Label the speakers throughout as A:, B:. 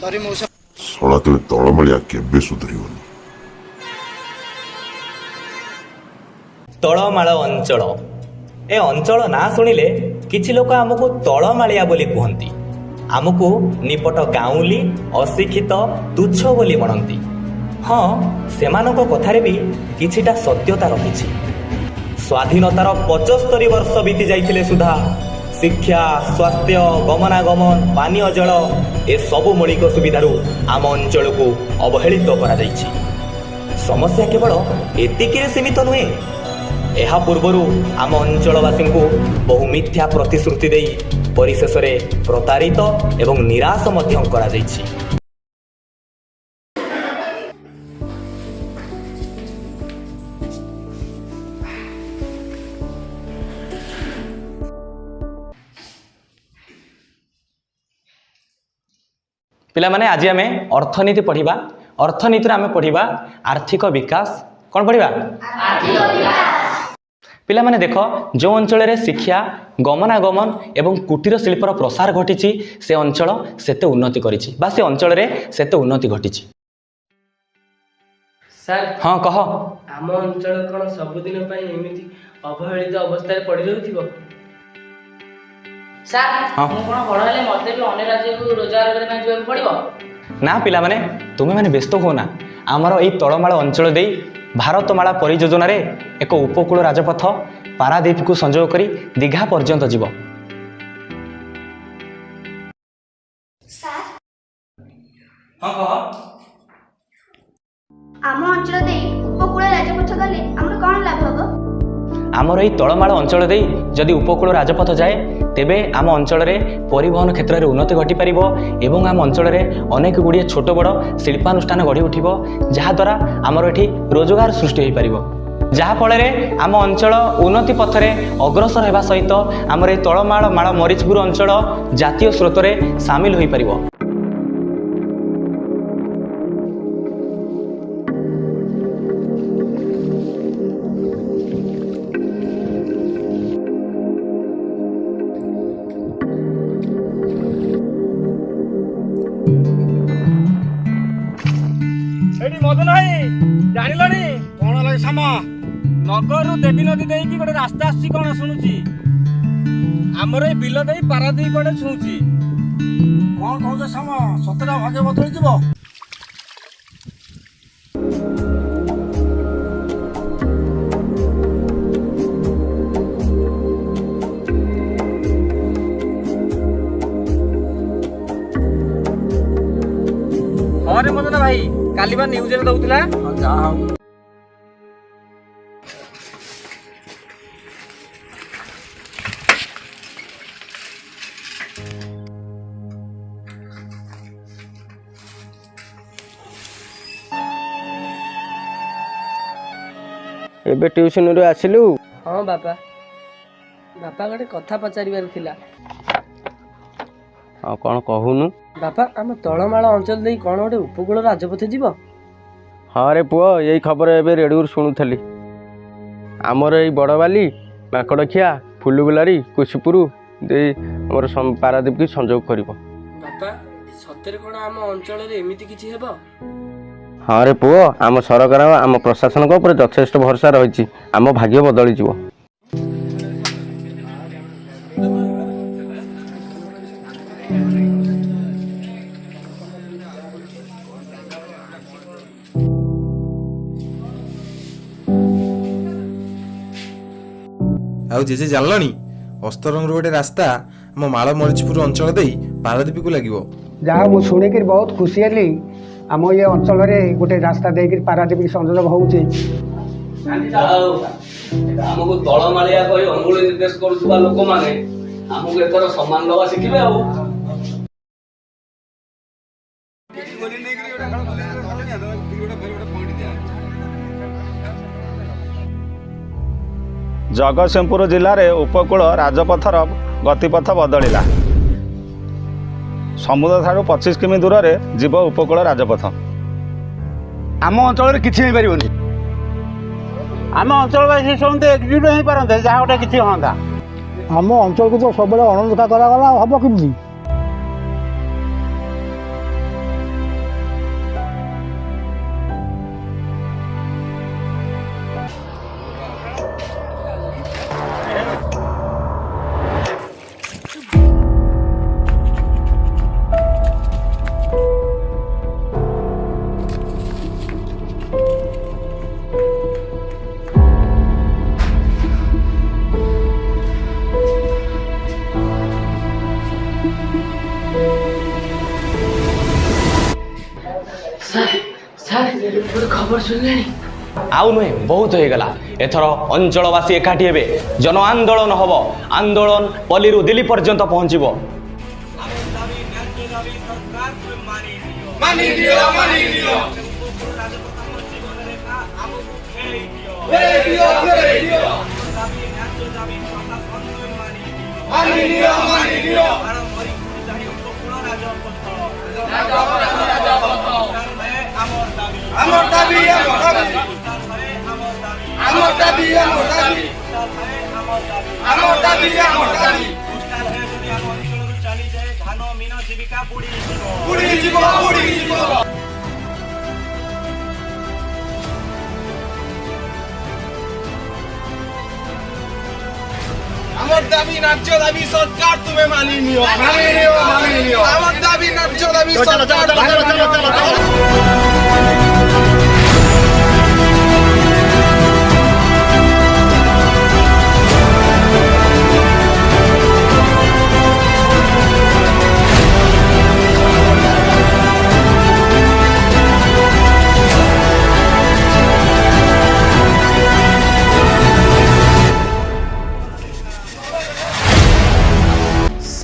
A: Sorry मौसा
B: ଶଳା ତେବେ ତଳମାଳିଆ କେବେ ସୁଧରିବନି।
C: ତଳମାଳ ଅଞ୍ଚଳ। ଏ ଅଞ୍ଚଳ ନାଁ ଶୁଣିଲେ କିଛି ଲୋକ ଆମକୁ ତଳମାଳିଆ ବୋଲି କୁହନ୍ତି। ଆମକୁ ନିପଟ ଗାଉଁଲି, ଅଶିକ୍ଷିତ, ତୁଚ୍ଛ ବୋଲି ମଣନ୍ତି। ହଁ, ସେମାନଙ୍କ କଥାରେ ବି କିଛିଟା ସତ୍ୟତା ରହିଛି। ସ୍ୱାଧୀନତାର 75 ବର୍ଷ ବିତି ଯାଇଥିଲେ ସୁଦ୍ଧା ଶିକ୍ଷା, ସ୍ୱାସ୍ଥ୍ୟ, ଗମନାଗମନ, ପାନୀୟ ଜଳ ଏସବୁ ମୌଳିକ ସୁବିଧାରୁ ଆମ ଅଞ୍ଚଳକୁ ଅବହେଳିତ କରାଯାଇଛି। ସମସ୍ୟା କେବଳ ଏତିକିରେ ସୀମିତ ନୁହେଁ। ଏହା ପୂର୍ବରୁ ଆମ ଅଞ୍ଚଳବାସୀଙ୍କୁ ବହୁ ମିଥ୍ୟା ପ୍ରତିଶ୍ରୁତି ଦେଇ ପରିଶେଷରେ ପ୍ରତାରିତ ଏବଂ ନିରାଶ ମଧ୍ୟ କରାଯାଇଛି। ପିଲାମାନେ ଆଜି ଆମେ ଅର୍ଥନୀତି ପଢ଼ିବା। ଅର୍ଥନୀତିରେ ଆମେ ପଢ଼ିବା ଆର୍ଥିକ ବିକାଶ। କ'ଣ ପଢ଼ିବା? ପିଲାମାନେ ଦେଖ, ଯେଉଁ ଅଞ୍ଚଳରେ ଶିକ୍ଷା, ଗମନାଗମନ ଏବଂ କୁଟୀର ଶିଳ୍ପର ପ୍ରସାର ଘଟିଛି ସେ ଅଞ୍ଚଳ ସେତେ ଉନ୍ନତି କରିଛି ବା ସେ ଅଞ୍ଚଳରେ ସେତେ ଉନ୍ନତି ଘଟିଛି।
D: ସାର୍,
C: ହଁ କହ।
D: ଆମ ଅଞ୍ଚଳ କ'ଣ ସବୁଦିନ ପାଇଁ ଏମିତି ଅବହେଳିତ ଅବସ୍ଥାରେ ପଡ଼ି ରହୁଥିବ? ସାର୍, ମୁଁ କ'ଣ ବଡ଼ ହେଲେ ମୋତେ ବି ଅନ୍ୟ ରାଜ୍ୟକୁ ରୋଜଗାର କରିବା ପାଇଁ ଯିବାକୁ ପଡ଼ିବ?
C: ନା ପିଲାମାନେ, ତୁମେମାନେ ବ୍ୟସ୍ତ ହୁଅନା। ଆମର ଏଇ ତଳମାଳ ଅଞ୍ଚଳ ଦେଇ ଭାରତମାଳା ପରିଯୋଜନାରେ ଏକ ଉପକୂଳ ରାଜପଥ ପାରାଦୀପକୁ ସଂଯୋଗ କରି ଦୀଘା ପର୍ଯ୍ୟନ୍ତ ଯିବ। ହଁ କହ।
E: ଆମ ଅଞ୍ଚଳ ଦେଇ ଉପକୂଳ ରାଜପଥ ଗଲେ ଆମର କ'ଣ ଲାଭ ହେବ?
C: ଆମର ଏହି ତଳମାଳ ଅଞ୍ଚଳ ଦେଇ ଯଦି ଉପକୂଳ ରାଜପଥ ଯାଏ ତେବେ ଆମ ଅଞ୍ଚଳରେ ପରିବହନ କ୍ଷେତ୍ରରେ ଉନ୍ନତି ଘଟିପାରିବ ଏବଂ ଆମ ଅଞ୍ଚଳରେ ଅନେକ ଗୁଡ଼ିଏ ଛୋଟ ବଡ଼ ଶିଳ୍ପାନୁଷ୍ଠାନ ଗଢ଼ି ଉଠିବ, ଯାହାଦ୍ୱାରା ଆମର ଏଠି ରୋଜଗାର ସୃଷ୍ଟି ହୋଇପାରିବ। ଯାହାଫଳରେ ଆମ ଅଞ୍ଚଳ ଉନ୍ନତି ପଥରେ ଅଗ୍ରସର ହେବା ସହିତ ଆମର ଏହି ତଳମାଳ ମରିଚପୁର ଅଞ୍ଚଳ ଜାତୀୟ ସ୍ରୋତରେ ସାମିଲ ହୋଇପାରିବ।
F: ମଦନ ଭାଇ, ଜାଣିଲଣି କଣ ଲାଗେ ସାମ? ନଗରରୁ ଦେବୀ ନଦୀ ଦେଇକି ଗୋଟେ ରାସ୍ତା ଆସୁଛି, କଣ ଶୁଣୁଛି? ଆମର ଏଇ ବିଲ ଦେଇ ପାରାଦୀପ ଗୋଟେ ଛୁଁଛି। କଣ କହୁଛ ସାମ? ସତରେ ଭାଗ୍ୟ ବଦଳି ଯିବ? ହଁ ରେ ମଦନ ଭାଇ, କାଲି ବା ନ୍ୟୁଜରେ ଦଉଥିଲା। ଯାହା ହଉ। ଏବେ ଟ୍ୟୁସନରୁ ଆସିଲୁ?
D: ହଁ ବାପା, ଗୋଟେ କଥା ପଚାରିବାର ଥିଲା।
F: ଆଉ କ'ଣ କହୁନୁ?
D: ବାପା, ଆମ ତଳମାଳ ଅଞ୍ଚଳ ଦେଇ କ'ଣ ଗୋଟେ ଉପକୂଳ ରାଜପଥ ଯିବ?
F: ହଁ ରେ ପୁଅ, ଏଇ ଖବର ଏବେ ରେଡ଼ିଓରୁ ଶୁଣୁଥିଲି। ଆମର ଏଇ ବଡ଼ବାଲି, ମାଙ୍କଡ଼ଖିଆ, ଫୁଲୁଗୁଲାରୀ, କୁଶପୁର ଦେଇ ଆମର ପାରାଦୀପକୁ ସଂଯୋଗ କରିବ।
D: ବାପା, ସତରେ କ'ଣ ଆମ ଅଞ୍ଚଳରେ ଏମିତି କିଛି ହେବ?
F: ହଁ ରେ ପୁଅ, ଆମ ସରକାର ଆମ ପ୍ରଶାସନଙ୍କ ଉପରେ ଯଥେଷ୍ଟ ଭରସା ରହିଛି। ଆମ ଭାଗ୍ୟ ବଦଳିଯିବ।
G: ଆଉ ଜେଜେ ଜାଣିଲଣି, ଅସ୍ତରଙ୍ଗରୁ ଗୋଟେ ରାସ୍ତା ଆମ ମାଳ ମରିଚପୁର ଅଞ୍ଚଳ ଦେଇ ପାରାଦୀପକୁ ଲାଗିବ।
H: ଯାହା ମୁଁ ଶୁଣିକିରି ବହୁତ ଖୁସି ହେଲି। ଆମ ଏ ଅଞ୍ଚଳରେ ଗୋଟେ ରାସ୍ତା ଦେଇକିରି ପାରାଦୀପ ସଂଯୋଗ ହେଉଛି।
C: ଆମକୁ ତଳମାଳିଆ କହି ଅଙ୍ଗୁଳି ନିର୍ଦ୍ଦେଶ କରୁଥିବା ଲୋକମାନେ ଆମକୁ ଏଥର ସମ୍ମାନ ଦେବା ଶିଖିବେ। ଆଉ
I: ଜଗତସିଂହପୁର ଜିଲ୍ଲାରେ ଉପକୂଳ ରାଜପଥର ଗତିପଥ ବଦଳିଲା। ସମୁଦ୍ରଠାରୁ 25 କିମି ଦୂରରେ ଯିବ ଉପକୂଳ ରାଜପଥ।
J: ଆମ ଅଞ୍ଚଳରେ କିଛି ହେଇପାରିବନି। ଆମ ଅଞ୍ଚଳବାସୀ ସମସ୍ତେ ଏକଜୁଟ ହେଇପାରନ୍ତେ, ଯାହା ଗୋଟେ କିଛି ହୁଅନ୍ତା।
H: ଆମ ଅଞ୍ଚଳକୁ ତ ସବୁବେଳେ ଅଣଦେଖା କରାଗଲା, ହବ କେମିତି?
D: ଖବର ଶୁଣିଲେଣି?
C: ଆଉ ନୁହେଁ, ବହୁତ ହେଇଗଲା। ଏଥର ଅଞ୍ଚଳବାସୀ ଏକାଠି ହେବେ, ଜନ ଆନ୍ଦୋଳନ ହବ। ଆନ୍ଦୋଳନ ପଲ୍ଲୀରୁ ଦିଲ୍ଲୀ ପର୍ଯ୍ୟନ୍ତ ପହଞ୍ଚିବ।
F: আমার দাবি ন্যায্য দাবি সরকার তুমি মানি নিও। আমার দাবি ন্যায্য দাবি সরকার।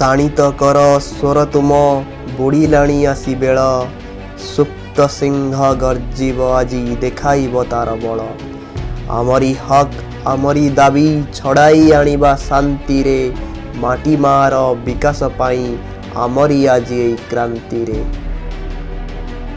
A: ଶାଣିତ କର ସ୍ୱର ତୁମ ବୁଡ଼ିଲାଣି ଆସି ବେଳ, ସୁପ୍ତ ସିଂହ ଗର୍ଜିବ ଆଜି ଦେଖାଇବ ତାର ବଳ। ଆମରି ହକ୍ ଆମରି ଦାବି ଛଡ଼ାଇ ଆଣିବା ଶାନ୍ତିରେ, ମାଟି ମାର ବିକାଶ ପାଇଁ ଆମରି ଆଜି ଏଇ କ୍ରାନ୍ତିରେ।